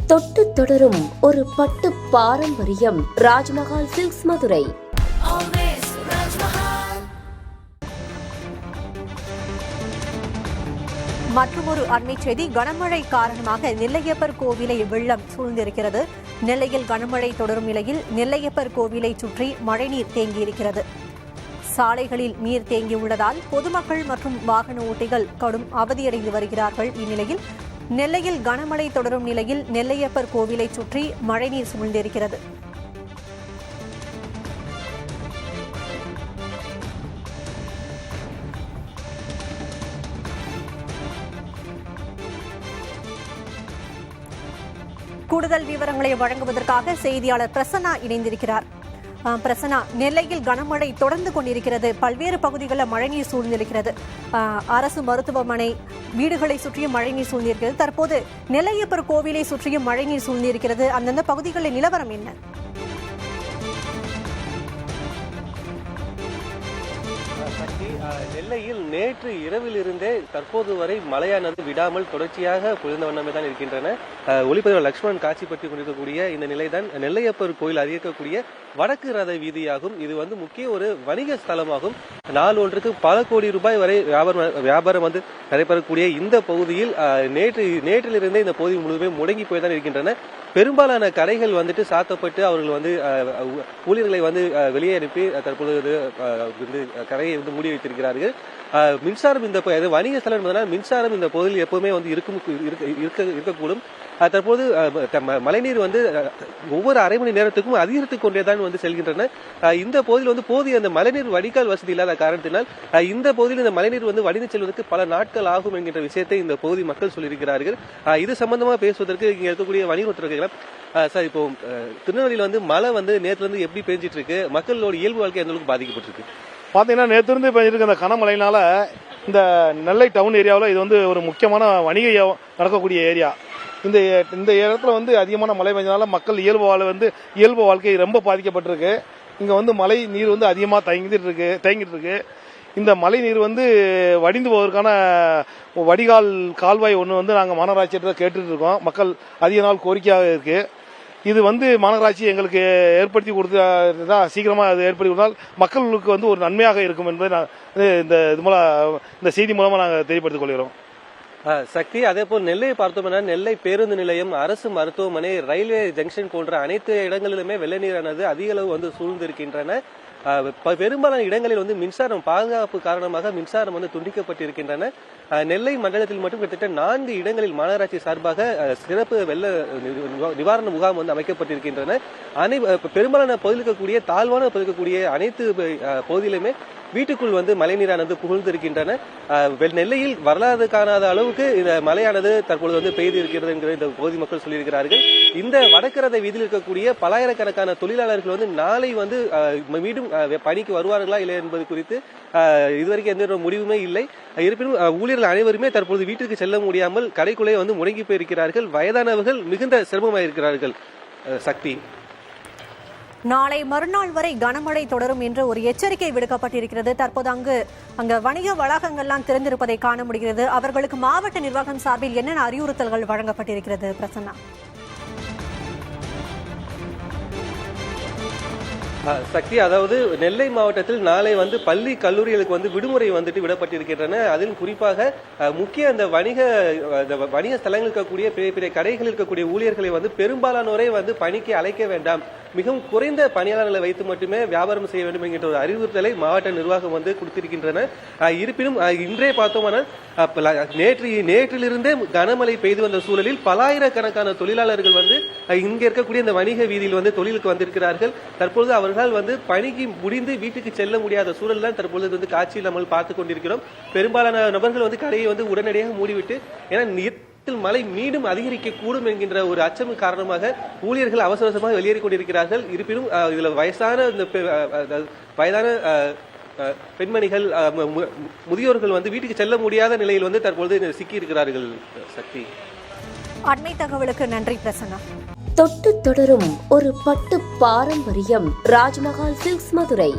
தொட்டு தொடரும் ஒரு பட்டு பாரம்பரியம். ராஜ்மஹால் சில்க்ஸ் மதுரை. மற்றொரு அண்மை செய்தி. கனமழை காரணமாக நெல்லையப்பர் கோவிலை வெள்ளம் சூழ்ந்திருக்கிறது. நெல்லையில் கனமழை தொடரும் நிலையில் நெல்லையப்பர் கோவிலை சுற்றி மழைநீர் தேங்கியிருக்கிறது. சாலைகளில் நீர் தேங்கியுள்ளதால் பொதுமக்கள் மற்றும் வாகன ஓட்டிகள் கடும் அவதியடைந்து வருகிறார்கள். இந்நிலையில் நெல்லையில் கனமழை தொடரும் நிலையில் நெல்லையப்பர் கோவிலை சுற்றி மழைநீர் சூழ்ந்திருக்கிறது. கூடுதல் விவரங்களை வழங்குவதற்காக செய்தியாளர் பிரசன்னா இணைந்திருக்கிறார். பிரசன்னா, நெல்லையில் கனமழை தொடர்ந்து கொண்டிருக்கிறது. பல்வேறு பகுதிகளில் மழைநீர் சூழ்ந்திருக்கிறது. அரசு மருத்துவமனை, வீடுகளை சுற்றியும் மழைநீர் சூழ்ந்திருக்கிறது. தற்போது நெல்லையப்பர் கோவிலை சுற்றியும் மழைநீர் சூழ்ந்திருக்கிறது. அந்தந்த பகுதிகளில் நிலவரம் என்ன? நெல்லையில் நேற்று இரவிலிருந்தே தற்போது வரை மழையானது விடாமல் தொடர்ச்சியாக பொழிந்த வண்ணமே தான் இருக்கின்றன. ஒளிப்பதிவாளர் லட்சுமணன் காட்சிப்படுத்திக் கொண்டிருக்கக்கூடிய இந்த நிலைதான் நெல்லையப்பர் கோயில் அறிவிக்கக்கூடிய வடக்கு ரத வீதியாகும். இது முக்கிய ஒரு வணிக ஸ்தலமாகும். நாள் ஒன்றுக்கு பல கோடி ரூபாய் வரை வியாபாரம் நடைபெறக்கூடிய இந்த பகுதியில் நேற்றிலிருந்தே இந்த பகுதி முழுவதுமே முடங்கி போய் தான் இருக்கின்றன. பெரும்பாலான கடைகள் சாத்தப்பட்டு அவர்கள் ஊழியர்களை வெளியே அனுப்பி தற்போது கடையை மூடி வைத்திருக்கிறார்கள். மின்சாரம் இந்த வணிக ஸ்தலம் என்பதனால் மின்சாரம் இந்த பகுதியில் எப்பவுமே இருக்கக்கூடும். தற்போது மழைநீர் ஒவ்வொரு அரை மணி நேரத்துக்கும் அதிகரித்துக் கொண்டேதான் செல்கின்றன. இந்த பகுதியில் போதிய அந்த மழைநீர் வடிகால் வசதி இல்லாத காரணத்தினால் இந்த பகுதியில் இந்த மழைநீர் வடிந்து செல்வதற்கு பல நாட்கள் ஆகும் என்கின்ற விஷயத்தை இந்த பகுதி மக்கள் சொல்லியிருக்கிறார்கள். இது சம்பந்தமாக பேசுவதற்கு இங்க இருக்கக்கூடிய வணிகத்துறை சார், இப்போ திருநெல்வேலியில் மழை நேற்றுல எப்படி பெஞ்சிட்டு இருக்கு, மக்களோட இயல்பு வாழ்க்கை எந்த அளவுக்கு பாதிக்கப்பட்டிருக்கு? பார்த்தீங்கன்னா நேற்றிருந்து பெஞ்சிருக்க அந்த கனமழையினால இந்த நெல்லை டவுன் ஏரியாவில் இது ஒரு முக்கியமான வணிக நடக்கக்கூடிய ஏரியா. இந்த இடத்துல அதிகமான மழை பெஞ்சனால மக்கள் இயல்பு வாழ்க்கை ரொம்ப பாதிக்கப்பட்டிருக்கு. இங்க மழை நீர் அதிகமாக தேங்கிட்டு இருக்கு. இந்த மழை நீர் வடிந்து போவதற்கான வடிகால் கால்வாய் ஒன்று நாங்கள் மாநகராட்சியிட்ட கேட்டுட்டு இருக்கோம். மக்கள் அதிக நாள் கோரிக்கையாக இருக்கு. இது மாநகராட்சி எங்களுக்கு ஏற்படுத்தி கொடுத்தா சீக்கிரமா அது ஏற்படுத்தி கொடுத்தால் மக்களுக்கு ஒரு நன்மையாக இருக்கும் என்பதை இந்த செய்தி மூலமா நாங்கள் தெரியப்படுத்திக் கொள்கிறோம். சக்தி, அதே போல் நெல்லையை பார்த்தோம்னா நெல்லை பேருந்து நிலையம், அரசு மருத்துவமனை, ரயில்வே ஜங்ஷன் போன்ற அனைத்து இடங்களிலுமே வெள்ள நீரானது அதிக அளவு சூழ்ந்திருக்கின்றன. பெரும்பாலான இடங்களில் மின்சாரம் பாதுகாப்பு காரணமாக மின்சாரம் துண்டிக்கப்பட்டிருக்கின்றன. நெல்லை மண்டலத்தில் மட்டும் கிட்டத்தட்ட 4 இடங்களில் மாநகராட்சி சார்பாக சிறப்பு வெள்ள நிவாரண முகாம் அமைக்கப்பட்டிருக்கின்றன. பெரும்பாலான பகுதியில் இருக்கக்கூடிய தாழ்வான பகுதியில் இருக்கக்கூடிய அனைத்து பகுதியிலுமே வீட்டுக்குள் மழைநீரானது புகழ்ந்திருக்கின்றன. நெல்லையில் வரலாறு காணாத அளவுக்கு இந்த மழையானது தற்பொழுது பெய்து இருக்கிறது என்கிற இந்த பகுதி மக்கள் சொல்லியிருக்கிறார்கள். இந்த வடக்கரத வீதியில் இருக்கக்கூடிய பலாயிரக்கணக்கான தொழிலாளர்கள் நாளை மீண்டும் பணிக்கு வருவார்களா இல்லை என்பது குறித்து இதுவரைக்கும் எந்த ஒரு முடிவுமே இல்லை. இருப்பினும் ஊழியர்கள் அனைவருமே தற்போது வீட்டுக்கு செல்ல முடியாமல் கடைக்குள்ளே முடங்கி போயிருக்கிறார்கள். வயதானவர்கள் மிகுந்த சிரமமாயிருக்கிறார்கள். சக்தி, நாளை மறுநாள் வரை கனமழை தொடரும் என்று ஒரு எச்சரிக்கை விடுக்கப்பட்டிருக்கிறது. தற்போது அங்கு வணிக வளாகங்கள்லாம் திறந்திருப்பதை காண முடிகிறது. அவர்களுக்கு மாவட்ட நிர்வாகம் சார்பில் என்னென்ன அறிவுறுத்தல்கள் வழங்கப்பட்டிருக்கிறது? பிரசன்னா. சக்தி, அதாவது நெல்லை மாவட்டத்தில் நாளை பள்ளி கல்லூரிகளுக்கு விடுமுறை விடப்பட்டிருக்கின்றன. அதில் குறிப்பாக முக்கிய அந்த வணிக ஸ்தலங்கள் இருக்கக்கூடிய பெரிய பெரிய கடைகள் இருக்கக்கூடிய ஊழியர்களை பெரும்பாலானோரை பணிக்கு அழைக்க வேண்டாம், மிகவும் குறைந்த பணியாளர்களை வைத்து மட்டுமே வியாபாரம் செய்ய வேண்டும் என்கின்ற ஒரு அறிவுறுத்தலை மாவட்ட நிர்வாகம் கொடுத்திருக்கின்றன. இருப்பினும் இன்றே பார்த்தோம்னால் நேற்றிலிருந்தே கனமழை பெய்து வந்த சூழலில் பலாயிரக்கணக்கான தொழிலாளர்கள் இங்க இருக்கக்கூடிய இந்த வணிக வீதியில் தொழிலுக்கு வந்திருக்கிறார்கள். தற்பொழுது அவர்கள் பணிக்கு முடிந்து வீட்டுக்கு செல்ல முடியாத சூழல் தான் தற்பொழுது காட்சியில் நம்ம பார்த்துக் கொண்டிருக்கிறோம். பெரும்பாலான நபர்கள் கடையை உடனடியாக மூடிவிட்டு, ஏன்னா மழை மீண்டும் அதிகரிக்க கூடும் என்கின்ற ஒரு அச்சம் காரணமாக ஊழியர்கள் அவசரமாக வெளியேறிக் கொண்டிருக்கிறார்கள். இருப்பினும் இதுல வயதான பெண்மணிகள், முதியோர்கள் வீட்டுக்கு செல்ல முடியாத நிலையில் தற்பொழுது சிக்கி இருக்கிறார்கள். சக்தி, அண்மை தகவலுக்கு நன்றி பிரசன்னா. தொட்டு தொடரும் ஒரு பட்டு பாரம்பரியம். ராஜ்மஹால் சில்க்ஸ் மதுரை.